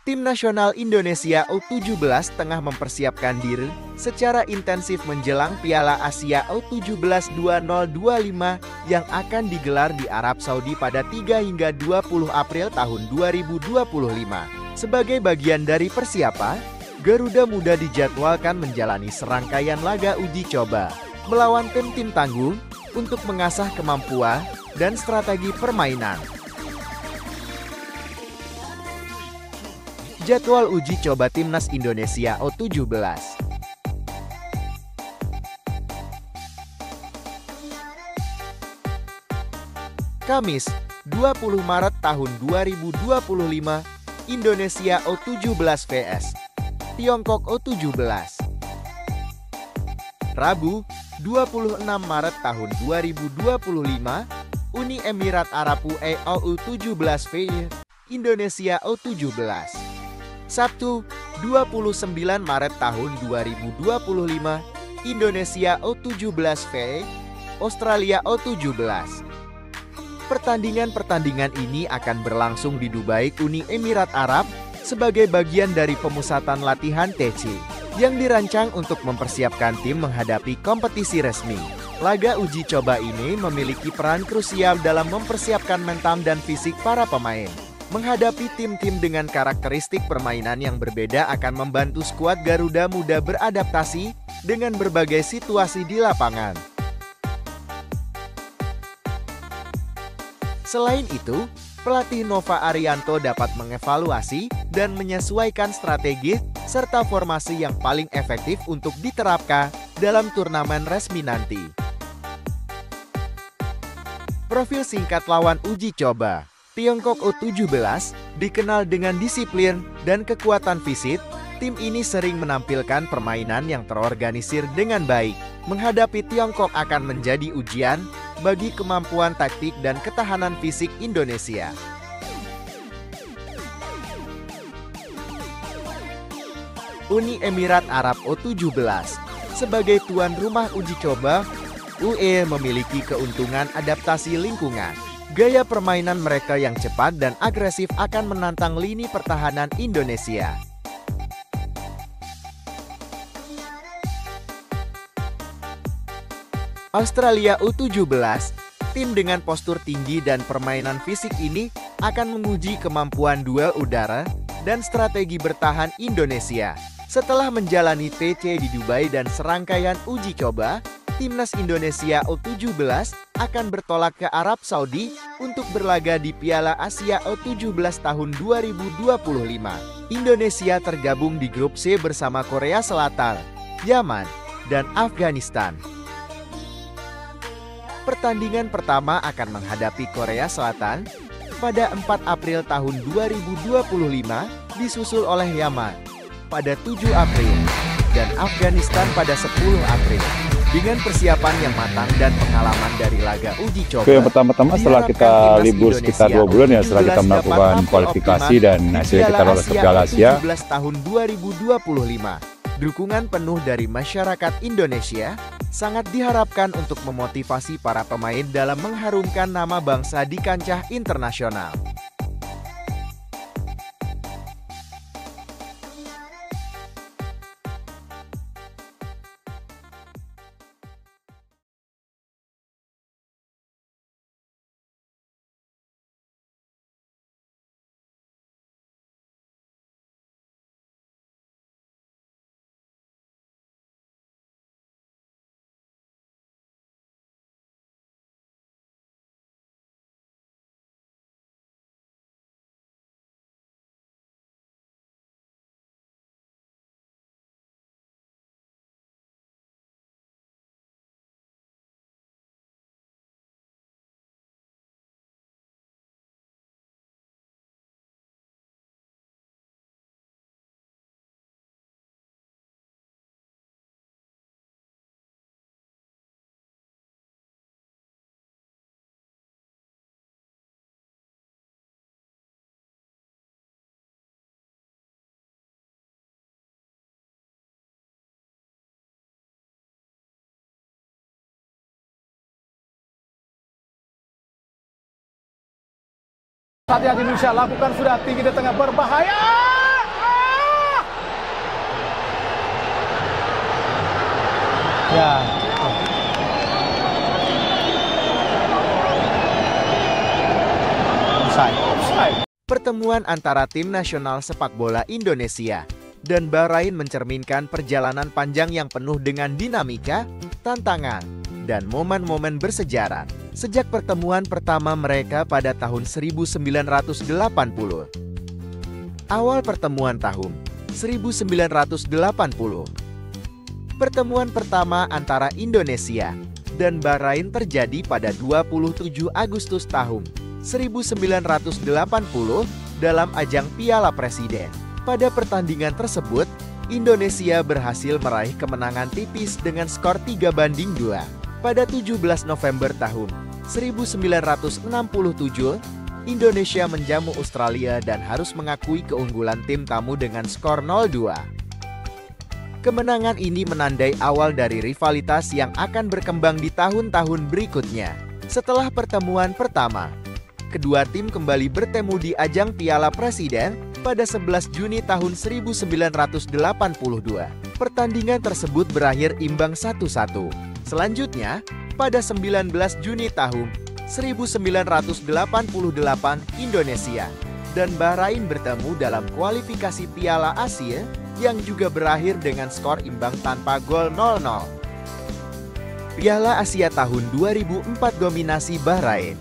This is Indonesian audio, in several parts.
Tim nasional Indonesia U17 tengah mempersiapkan diri secara intensif menjelang Piala Asia U17 2025 yang akan digelar di Arab Saudi pada 3 hingga 20 April tahun 2025. Sebagai bagian dari persiapan, Garuda Muda dijadwalkan menjalani serangkaian laga uji coba melawan tim-tim tangguh untuk mengasah kemampuan dan strategi permainan. Jadwal uji coba Timnas Indonesia U17. Kamis, 20 Maret tahun 2025, Indonesia U17 vs Tiongkok U17. Rabu, 26 Maret tahun 2025, Uni Emirat Arab UAE U17 vs Indonesia U17. Sabtu, 29 Maret tahun 2025, Indonesia U17 vs Australia U17. Pertandingan-pertandingan ini akan berlangsung di Dubai, Uni Emirat Arab, sebagai bagian dari pemusatan latihan TC yang dirancang untuk mempersiapkan tim menghadapi kompetisi resmi. Laga uji coba ini memiliki peran krusial dalam mempersiapkan mental dan fisik para pemain. Menghadapi tim-tim dengan karakteristik permainan yang berbeda akan membantu skuad Garuda Muda beradaptasi dengan berbagai situasi di lapangan. Selain itu, pelatih Nova Arianto dapat mengevaluasi dan menyesuaikan strategi serta formasi yang paling efektif untuk diterapkan dalam turnamen resmi nanti. Profil singkat lawan uji coba. Tiongkok U17 dikenal dengan disiplin dan kekuatan fisik. Tim ini sering menampilkan permainan yang terorganisir dengan baik. Menghadapi Tiongkok akan menjadi ujian bagi kemampuan taktik dan ketahanan fisik Indonesia. Uni Emirat Arab U17 sebagai tuan rumah uji coba, UAE memiliki keuntungan adaptasi lingkungan. Gaya permainan mereka yang cepat dan agresif akan menantang lini pertahanan Indonesia. Australia U17, tim dengan postur tinggi dan permainan fisik ini akan menguji kemampuan duel udara dan strategi bertahan Indonesia. Setelah menjalani TC di Dubai dan serangkaian uji coba, Timnas Indonesia U17 akan bertolak ke Arab Saudi untuk berlaga di Piala Asia U17 tahun 2025. Indonesia tergabung di grup C bersama Korea Selatan, Yaman, dan Afghanistan. Pertandingan pertama akan menghadapi Korea Selatan pada 4 April tahun 2025, disusul oleh Yaman pada 7 April dan Afghanistan pada 10 April. Dengan persiapan yang matang dan pengalaman dari laga uji coba. Oke, yang pertama-tama setelah kita libur sekitar 2 bulan ya, setelah kita melakukan kualifikasi dan hasilnya kita lolos ke Piala Asia tahun 2025. Dukungan penuh dari masyarakat Indonesia sangat diharapkan untuk memotivasi para pemain dalam mengharumkan nama bangsa di kancah internasional. Saatnya Indonesia lakukan sudah tinggi di tengah berbahaya. Ya. Pertemuan antara tim nasional sepak bola Indonesia dan Bahrain mencerminkan perjalanan panjang yang penuh dengan dinamika, tantangan, dan momen-momen bersejarah. Sejak pertemuan pertama mereka pada tahun 1980. Awal pertemuan tahun 1980. Pertemuan pertama antara Indonesia dan Bahrain terjadi pada 27 Agustus tahun 1980 dalam ajang Piala Presiden. Pada pertandingan tersebut, Indonesia berhasil meraih kemenangan tipis dengan skor 3-2. Pada 17 November tahun 1967, Indonesia menjamu Australia dan harus mengakui keunggulan tim tamu dengan skor 0-2. Kemenangan ini menandai awal dari rivalitas yang akan berkembang di tahun-tahun berikutnya. Setelah pertemuan pertama, kedua tim kembali bertemu di ajang Piala Presiden pada 11 Juni tahun 1982. Pertandingan tersebut berakhir imbang 1-1. Selanjutnya, pada 19 Juni tahun 1988, Indonesia dan Bahrain bertemu dalam kualifikasi Piala Asia yang juga berakhir dengan skor imbang tanpa gol 0-0. Piala Asia tahun 2004 dominasi Bahrain.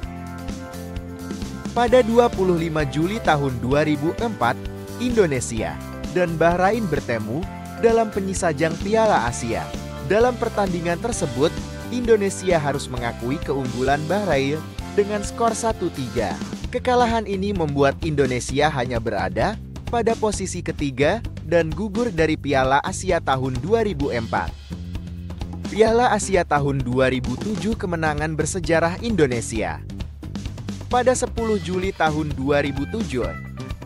Pada 25 Juli tahun 2004, Indonesia dan Bahrain bertemu dalam penyisajang Piala Asia. Dalam pertandingan tersebut, Indonesia harus mengakui keunggulan Bahrain dengan skor 1-3. Kekalahan ini membuat Indonesia hanya berada pada posisi ketiga dan gugur dari Piala Asia tahun 2004. Piala Asia tahun 2007 kemenangan bersejarah Indonesia. Pada 10 Juli tahun 2007,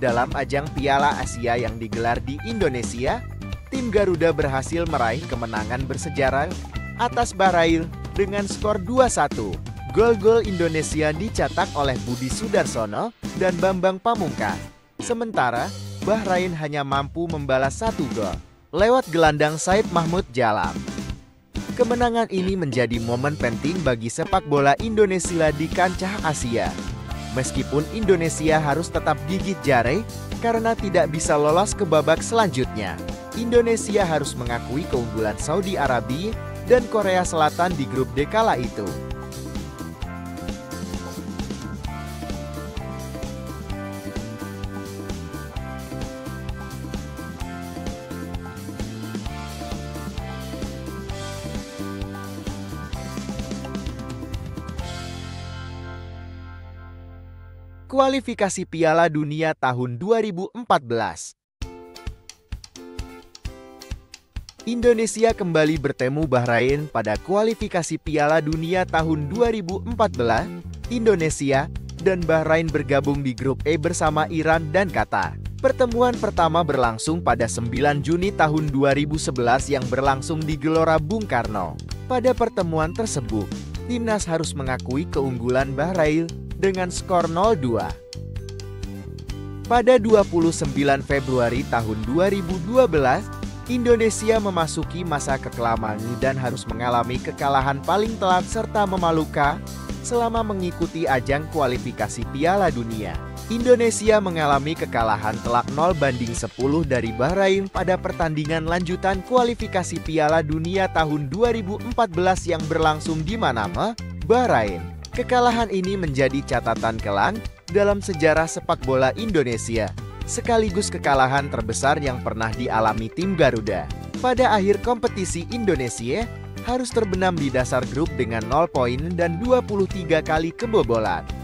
dalam ajang Piala Asia yang digelar di Indonesia, tim Garuda berhasil meraih kemenangan bersejarah atas Bahrain dengan skor 2-1. Gol-gol Indonesia dicetak oleh Budi Sudarsono dan Bambang Pamungkas. Sementara, Bahrain hanya mampu membalas 1 gol lewat gelandang Said Mahmud Jalam. Kemenangan ini menjadi momen penting bagi sepak bola Indonesia di kancah Asia. Meskipun Indonesia harus tetap gigit jari karena tidak bisa lolos ke babak selanjutnya, Indonesia harus mengakui keunggulan Saudi Arabia dan Korea Selatan di grup D kala itu. Kualifikasi Piala Dunia tahun 2014. Indonesia kembali bertemu Bahrain pada kualifikasi Piala Dunia tahun 2014. Indonesia dan Bahrain bergabung di grup E bersama Iran dan Qatar. Pertemuan pertama berlangsung pada 9 Juni tahun 2011 yang berlangsung di Gelora Bung Karno. Pada pertemuan tersebut, timnas harus mengakui keunggulan Bahrain dengan skor 0-2. Pada 29 Februari tahun 2012, Indonesia memasuki masa kekelaman dan harus mengalami kekalahan paling telat serta memalukan selama mengikuti ajang kualifikasi Piala Dunia. Indonesia mengalami kekalahan telak 0-10 dari Bahrain pada pertandingan lanjutan kualifikasi Piala Dunia tahun 2014 yang berlangsung di Manama, Bahrain. Kekalahan ini menjadi catatan kelam dalam sejarah sepak bola Indonesia, sekaligus kekalahan terbesar yang pernah dialami tim Garuda. Pada akhir kompetisi, Indonesia harus terbenam di dasar grup dengan 0 poin dan 23 kali kebobolan.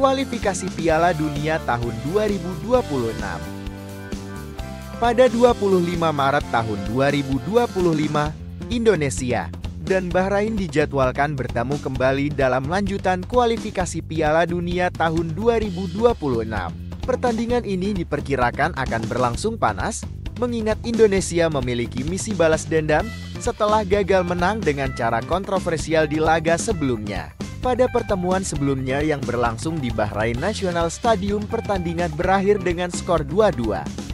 Kualifikasi Piala Dunia tahun 2026. Pada 25 Maret tahun 2025, Indonesia dan Bahrain dijadwalkan bertemu kembali dalam lanjutan kualifikasi Piala Dunia tahun 2026. Pertandingan ini diperkirakan akan berlangsung panas, mengingat Indonesia memiliki misi balas dendam setelah gagal menang dengan cara kontroversial di laga sebelumnya. Pada pertemuan sebelumnya yang berlangsung di Bahrain National Stadium, pertandingan berakhir dengan skor 2-2.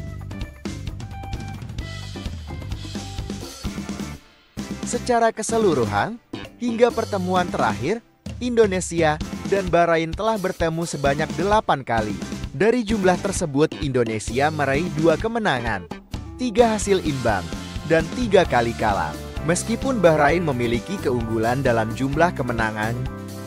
Secara keseluruhan, hingga pertemuan terakhir, Indonesia dan Bahrain telah bertemu sebanyak 8 kali. Dari jumlah tersebut, Indonesia meraih 2 kemenangan, 3 hasil imbang, dan 3 kali kalah. Meskipun Bahrain memiliki keunggulan dalam jumlah kemenangan,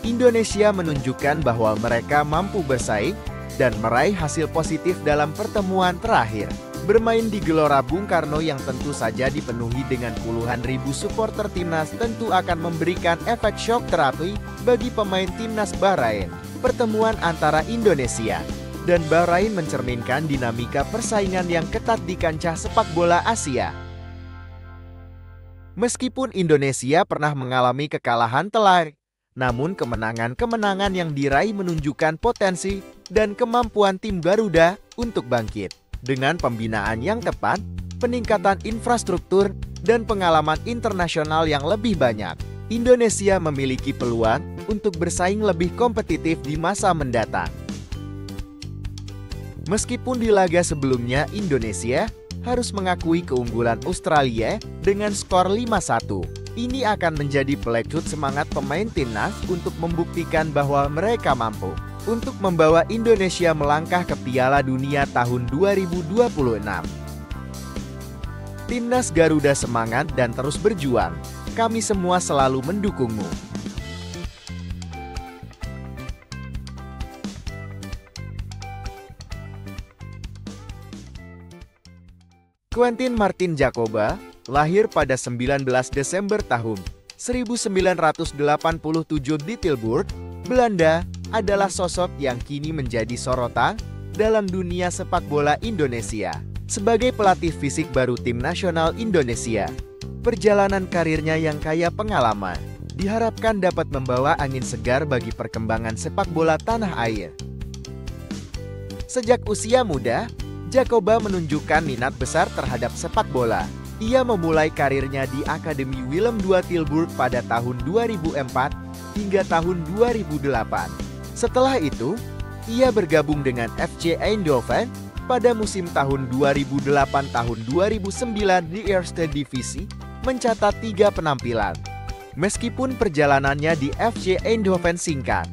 Indonesia menunjukkan bahwa mereka mampu bersaing dan meraih hasil positif dalam pertemuan terakhir. Bermain di Gelora Bung Karno yang tentu saja dipenuhi dengan puluhan ribu supporter timnas tentu akan memberikan efek shock terapi bagi pemain timnas Bahrain. Pertemuan antara Indonesia dan Bahrain mencerminkan dinamika persaingan yang ketat di kancah sepak bola Asia. Meskipun Indonesia pernah mengalami kekalahan telak, namun kemenangan-kemenangan yang diraih menunjukkan potensi dan kemampuan tim Garuda untuk bangkit. Dengan pembinaan yang tepat, peningkatan infrastruktur, dan pengalaman internasional yang lebih banyak, Indonesia memiliki peluang untuk bersaing lebih kompetitif di masa mendatang. Meskipun di laga sebelumnya Indonesia harus mengakui keunggulan Australia dengan skor 5-1. Ini akan menjadi pelecut semangat pemain timnas untuk membuktikan bahwa mereka mampu untuk membawa Indonesia melangkah ke Piala Dunia tahun 2026. Timnas Garuda semangat dan terus berjuang. Kami semua selalu mendukungmu. Quentin Martin Jacoba lahir pada 19 Desember tahun 1987 di Tilburg, Belanda, adalah sosok yang kini menjadi sorotan dalam dunia sepak bola Indonesia. Sebagai pelatih fisik baru tim nasional Indonesia, perjalanan karirnya yang kaya pengalaman diharapkan dapat membawa angin segar bagi perkembangan sepak bola tanah air. Sejak usia muda, Jacoba menunjukkan minat besar terhadap sepak bola. Ia memulai karirnya di Akademi Willem II Tilburg pada tahun 2004 hingga tahun 2008. Setelah itu, ia bergabung dengan FC Eindhoven pada musim tahun 2008 tahun 2009 di Eerste Divisie, mencatat 3 penampilan. Meskipun perjalanannya di FC Eindhoven singkat,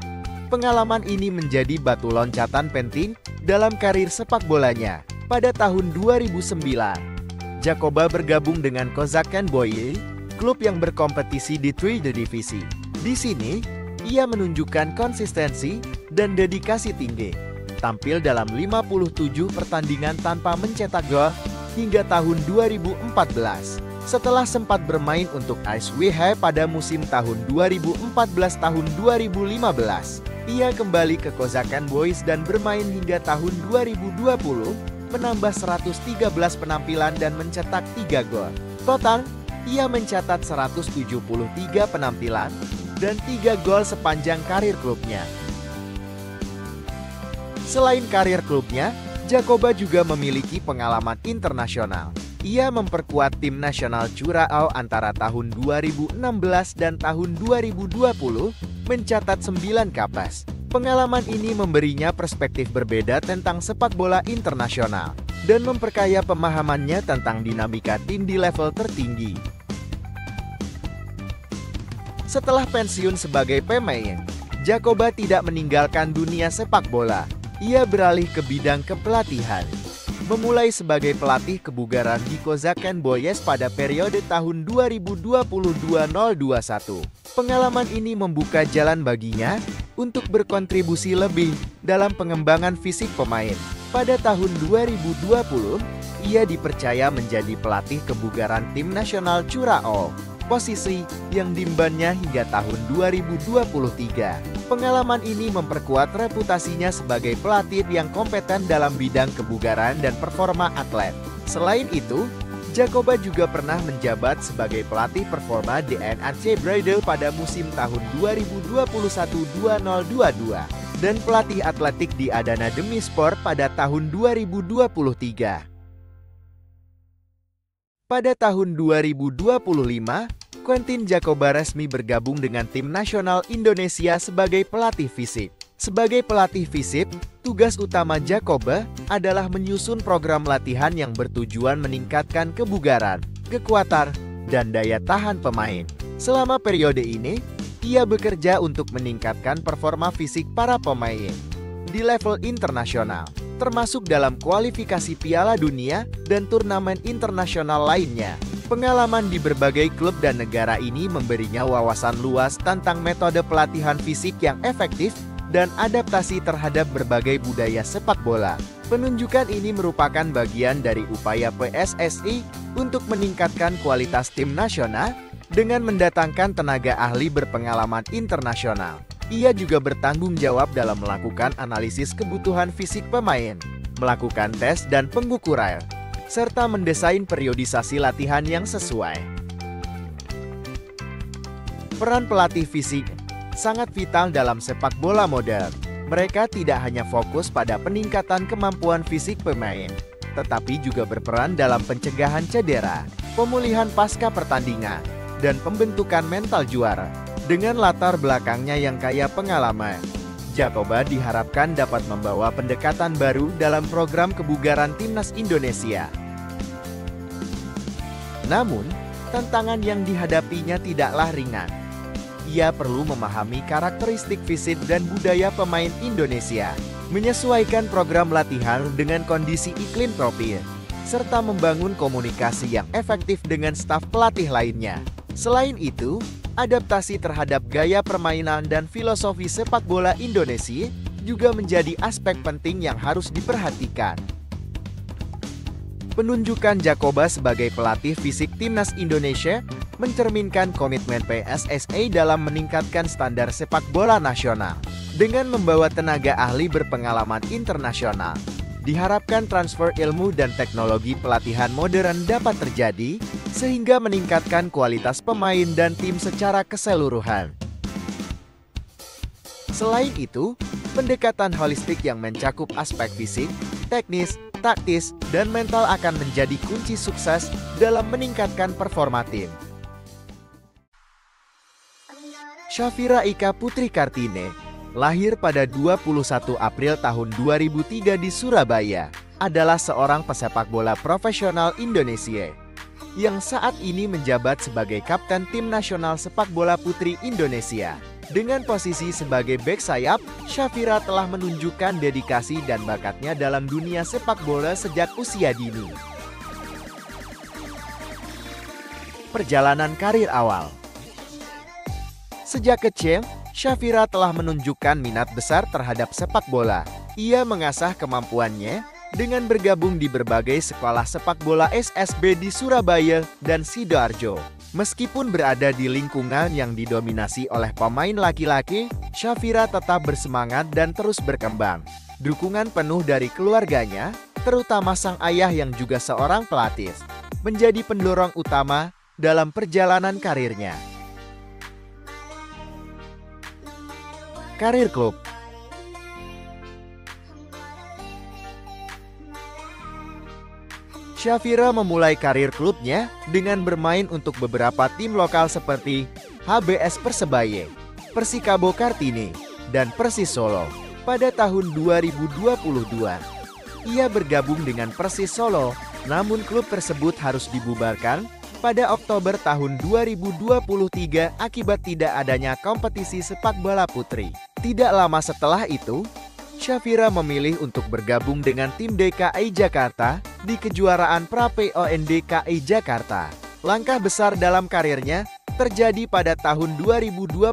pengalaman ini menjadi batu loncatan penting dalam karir sepak bolanya. Pada tahun 2009, Jacoba bergabung dengan Kozakken Boys, klub yang berkompetisi di Tweede Divisie. Di sini, ia menunjukkan konsistensi dan dedikasi tinggi. Tampil dalam 57 pertandingan tanpa mencetak gol hingga tahun 2014. Setelah sempat bermain untuk IJsselmeer pada musim tahun 2014 tahun 2015, ia kembali ke Kozakken Boys dan bermain hingga tahun 2020, menambah 113 penampilan dan mencetak 3 gol. Total, ia mencatat 173 penampilan dan 3 gol sepanjang karir klubnya. Selain karir klubnya, Jacoba juga memiliki pengalaman internasional. Ia memperkuat tim nasional Curaçao antara tahun 2016 dan tahun 2020, mencatat 9 kapas. Pengalaman ini memberinya perspektif berbeda tentang sepak bola internasional dan memperkaya pemahamannya tentang dinamika tim di level tertinggi. Setelah pensiun sebagai pemain, Jacoba tidak meninggalkan dunia sepak bola. Ia beralih ke bidang kepelatihan. Memulai sebagai pelatih kebugaran di Kozakken Boys pada periode tahun 2020-2021. Pengalaman ini membuka jalan baginya untuk berkontribusi lebih dalam pengembangan fisik pemain. Pada tahun 2020, ia dipercaya menjadi pelatih kebugaran tim nasional Curaçao, posisi yang diembannya hingga tahun 2023. Pengalaman ini memperkuat reputasinya sebagai pelatih yang kompeten dalam bidang kebugaran dan performa atlet. Selain itu, Jacoba juga pernah menjabat sebagai pelatih performa DNRC Bridal pada musim tahun 2021-2022 dan pelatih atletik di Adana Demi Sport pada tahun 2023. Pada tahun 2025, Quentin Jacoba resmi bergabung dengan tim nasional Indonesia sebagai pelatih fisik. Sebagai pelatih fisik, tugas utama Jacoba adalah menyusun program latihan yang bertujuan meningkatkan kebugaran, kekuatan, dan daya tahan pemain. Selama periode ini, ia bekerja untuk meningkatkan performa fisik para pemain di level internasional, termasuk dalam kualifikasi Piala Dunia dan turnamen internasional lainnya. Pengalaman di berbagai klub dan negara ini memberinya wawasan luas tentang metode pelatihan fisik yang efektif dan adaptasi terhadap berbagai budaya sepak bola. Penunjukan ini merupakan bagian dari upaya PSSI untuk meningkatkan kualitas tim nasional dengan mendatangkan tenaga ahli berpengalaman internasional. Ia juga bertanggung jawab dalam melakukan analisis kebutuhan fisik pemain, melakukan tes dan pengukuran, serta mendesain periodisasi latihan yang sesuai. Peran pelatih fisik sangat vital dalam sepak bola modern. Mereka tidak hanya fokus pada peningkatan kemampuan fisik pemain, tetapi juga berperan dalam pencegahan cedera, pemulihan pasca pertandingan, dan pembentukan mental juara. Dengan latar belakangnya yang kaya pengalaman, Jacoba diharapkan dapat membawa pendekatan baru dalam program kebugaran timnas Indonesia. Namun, tantangan yang dihadapinya tidaklah ringan. Ia perlu memahami karakteristik fisik dan budaya pemain Indonesia, menyesuaikan program latihan dengan kondisi iklim tropis, serta membangun komunikasi yang efektif dengan staf pelatih lainnya. Selain itu, adaptasi terhadap gaya permainan dan filosofi sepak bola Indonesia juga menjadi aspek penting yang harus diperhatikan. Penunjukan Jacoba sebagai pelatih fisik timnas Indonesia mencerminkan komitmen PSSI dalam meningkatkan standar sepak bola nasional. Dengan membawa tenaga ahli berpengalaman internasional, diharapkan transfer ilmu dan teknologi pelatihan modern dapat terjadi, sehingga meningkatkan kualitas pemain dan tim secara keseluruhan. Selain itu, pendekatan holistik yang mencakup aspek fisik, teknis, taktis, dan mental akan menjadi kunci sukses dalam meningkatkan performa tim. Syafira Ika Putri Kartini, lahir pada 21 April tahun 2003 di Surabaya, adalah seorang pesepak bola profesional Indonesia yang saat ini menjabat sebagai kapten tim nasional sepak bola putri Indonesia. Dengan posisi sebagai bek sayap, Syafira telah menunjukkan dedikasi dan bakatnya dalam dunia sepak bola sejak usia dini. Perjalanan karir awal. Sejak kecil, Syafira telah menunjukkan minat besar terhadap sepak bola. Ia mengasah kemampuannya dengan bergabung di berbagai sekolah sepak bola SSB di Surabaya dan Sidoarjo. Meskipun berada di lingkungan yang didominasi oleh pemain laki-laki, Syafira tetap bersemangat dan terus berkembang. Dukungan penuh dari keluarganya, terutama sang ayah yang juga seorang pelatih, menjadi pendorong utama dalam perjalanan karirnya. Karir klub. Syafira memulai karir klubnya dengan bermain untuk beberapa tim lokal seperti HBS Persebaya, Persikabo Kartini, dan Persis Solo. Pada tahun 2022, ia bergabung dengan Persis Solo, namun klub tersebut harus dibubarkan pada Oktober tahun 2023 akibat tidak adanya kompetisi sepak bola putri. Tidak lama setelah itu, Syafira memilih untuk bergabung dengan tim DKI Jakarta di kejuaraan Pra-PON DKI Jakarta. Langkah besar dalam karirnya terjadi pada tahun 2024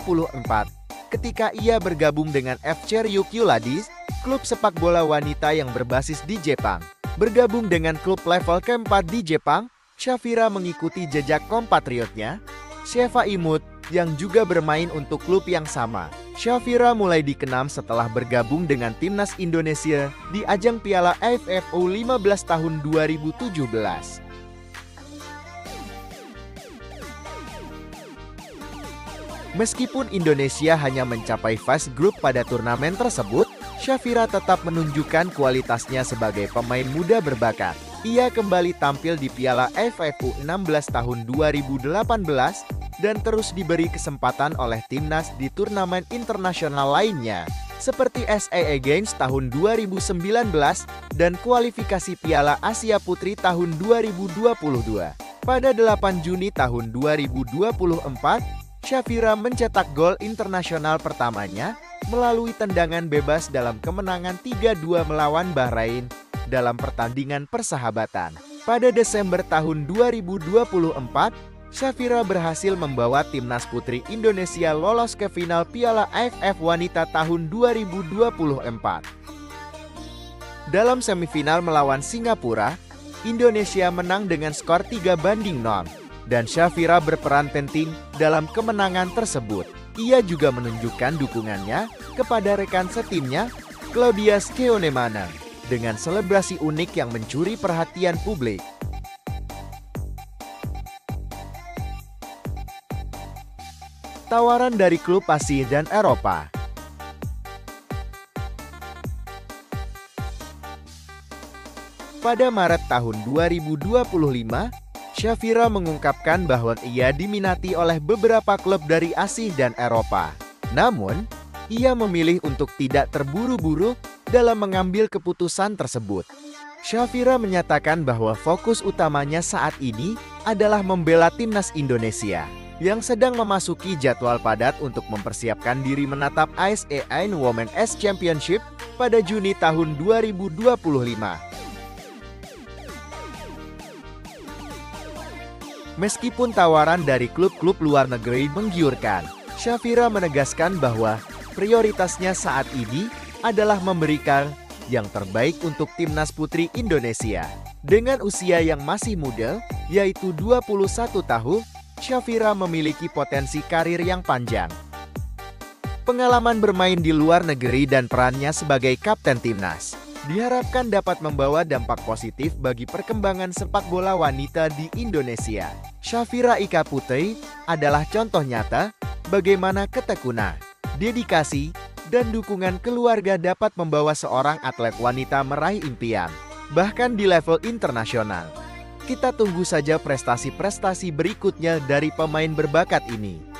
ketika ia bergabung dengan FC Ryukyu Ladies, klub sepak bola wanita yang berbasis di Jepang. Bergabung dengan klub level keempat di Jepang, Syafira mengikuti jejak kompatriotnya, Sheva Imut, yang juga bermain untuk klub yang sama. Syafira mulai dikenal setelah bergabung dengan timnas Indonesia di ajang Piala AFF U15 tahun 2017. Meskipun Indonesia hanya mencapai fase grup pada turnamen tersebut, Shafira tetap menunjukkan kualitasnya sebagai pemain muda berbakat. Ia kembali tampil di Piala AFF U16 tahun 2018 dan terus diberi kesempatan oleh timnas di turnamen internasional lainnya, seperti SEA Games tahun 2019 dan kualifikasi Piala Asia Putri tahun 2022. Pada 8 Juni tahun 2024, Shafira mencetak gol internasional pertamanya melalui tendangan bebas dalam kemenangan 3-2 melawan Bahrain dalam pertandingan persahabatan. Pada Desember tahun 2024, Shafira berhasil membawa timnas putri Indonesia lolos ke final Piala AFF Wanita tahun 2024. Dalam semifinal melawan Singapura, Indonesia menang dengan skor 3-0, dan Shafira berperan penting dalam kemenangan tersebut. Ia juga menunjukkan dukungannya kepada rekan setimnya, Claudia Skeonemana, dengan selebrasi unik yang mencuri perhatian publik. Tawaran dari klub Asia dan Eropa. Pada Maret tahun 2025, Shafira mengungkapkan bahwa ia diminati oleh beberapa klub dari Asia dan Eropa. Namun, ia memilih untuk tidak terburu-buru dalam mengambil keputusan tersebut. Shafira menyatakan bahwa fokus utamanya saat ini adalah membela timnas Indonesia yang sedang memasuki jadwal padat untuk mempersiapkan diri menatap ASEAN Women's Championship pada Juni tahun 2025. Meskipun tawaran dari klub-klub luar negeri menggiurkan, Shafira menegaskan bahwa prioritasnya saat ini adalah memberikan yang terbaik untuk timnas putri Indonesia. Dengan usia yang masih muda, yaitu 21 tahun, Shafira memiliki potensi karir yang panjang. Pengalaman bermain di luar negeri dan perannya sebagai kapten timnas diharapkan dapat membawa dampak positif bagi perkembangan sepak bola wanita di Indonesia. Shafira Ika Putri adalah contoh nyata bagaimana ketekunan, dedikasi, dan dukungan keluarga dapat membawa seorang atlet wanita meraih impian, bahkan di level internasional. Kita tunggu saja prestasi-prestasi berikutnya dari pemain berbakat ini.